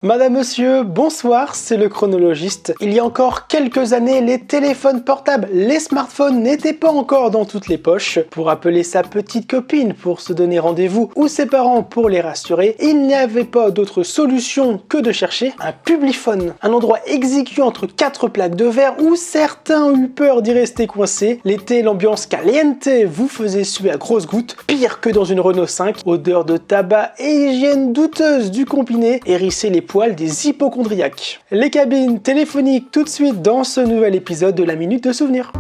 Madame, monsieur, bonsoir, c'est le chronologiste. Il y a encore quelques années, les téléphones portables, les smartphones n'étaient pas encore dans toutes les poches. Pour appeler sa petite copine, pour se donner rendez-vous, ou ses parents pour les rassurer, il n'y avait pas d'autre solution que de chercher un publiphone. Un endroit exigu entre quatre plaques de verre où certains ont eu peur d'y rester coincés. L'été, l'ambiance caliente vous faisait suer à grosses gouttes, pire que dans une Renault 5. Odeur de tabac et hygiène douteuse du combiné hérissaient les poils des hypochondriaques. Les cabines téléphoniques tout de suite dans ce nouvel épisode de la Minute de Souvenir.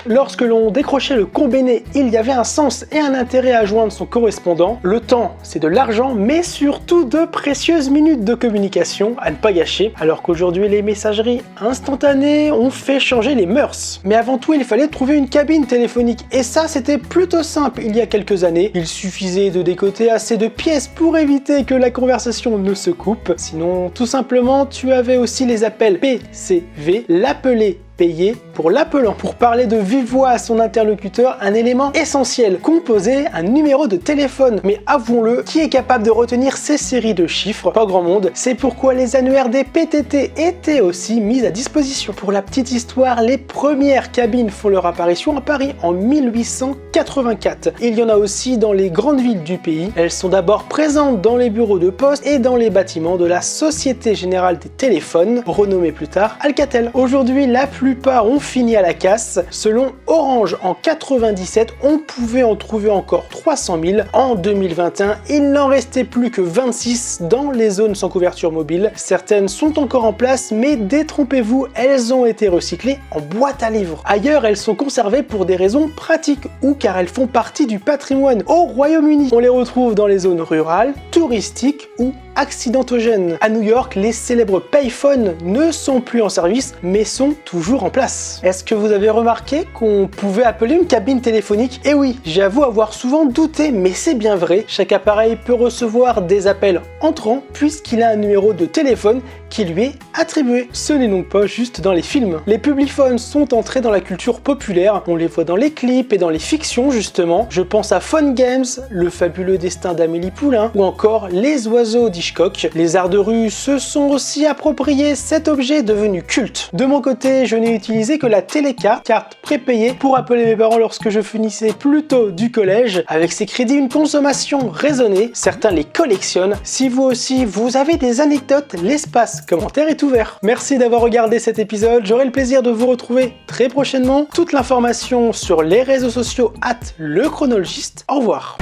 Lorsque l'on décrochait le combiné, il y avait un sens et un intérêt à joindre son correspondant. Le temps, c'est de l'argent, mais surtout de précieuses minutes de communication à ne pas gâcher, alors qu'aujourd'hui les messageries instantanées ont fait changer les mœurs. Mais avant tout, il fallait trouver une cabine téléphonique, et ça c'était plutôt simple il y a quelques années. Il suffisait de décoter assez de pièces pour éviter que la conversation ne se coupe. Sinon, tout simplement, tu avais aussi les appels PCV, l'appeler payé pour l'appelant. Pour parler de vive voix à son interlocuteur, un élément essentiel, composer un numéro de téléphone. Mais avouons-le, qui est capable de retenir ces séries de chiffres? Pas grand monde. C'est pourquoi les annuaires des PTT étaient aussi mis à disposition. Pour la petite histoire, les premières cabines font leur apparition à Paris en 1884. Il y en a aussi dans les grandes villes du pays. Elles sont d'abord présentes dans les bureaux de poste et dans les bâtiments de la Société Générale des Téléphones, renommée plus tard Alcatel. Aujourd'hui, la plupart ont fini à la casse. Selon Orange, en 97, on pouvait en trouver encore 300 000. En 2021, il n'en restait plus que 26 dans les zones sans couverture mobile. Certaines sont encore en place, mais détrompez-vous, elles ont été recyclées en boîte à livres. Ailleurs, elles sont conservées pour des raisons pratiques ou car elles font partie du patrimoine. Au Royaume-Uni, on les retrouve dans les zones rurales, touristiques ou accidentogènes. À New York, les célèbres payphones ne sont plus en service, mais sont toujours en place. Est-ce que vous avez remarqué qu'on pouvait appeler une cabine téléphonique? Eh oui, j'avoue avoir souvent douté, mais c'est bien vrai. Chaque appareil peut recevoir des appels entrants puisqu'il a un numéro de téléphone qui lui est attribué. Ce n'est donc pas juste dans les films. Les publiphones sont entrés dans la culture populaire. On les voit dans les clips et dans les fictions justement. Je pense à Fun Games, Le fabuleux destin d'Amélie Poulain ou encore Les oiseaux d'Hitchcock. Les arts de rue se sont aussi appropriés cet objet devenu culte. De mon côté, je n'ai utilisé que la télécarte, carte prépayée, pour appeler mes parents lorsque je finissais plus tôt du collège. Avec ces crédits, une consommation raisonnée. Certains les collectionnent. Si vous aussi, vous avez des anecdotes, l'espace commentaire est ouvert. Merci d'avoir regardé cet épisode. J'aurai le plaisir de vous retrouver très prochainement. Toute l'information sur les réseaux sociaux @lechronologiste. Au revoir.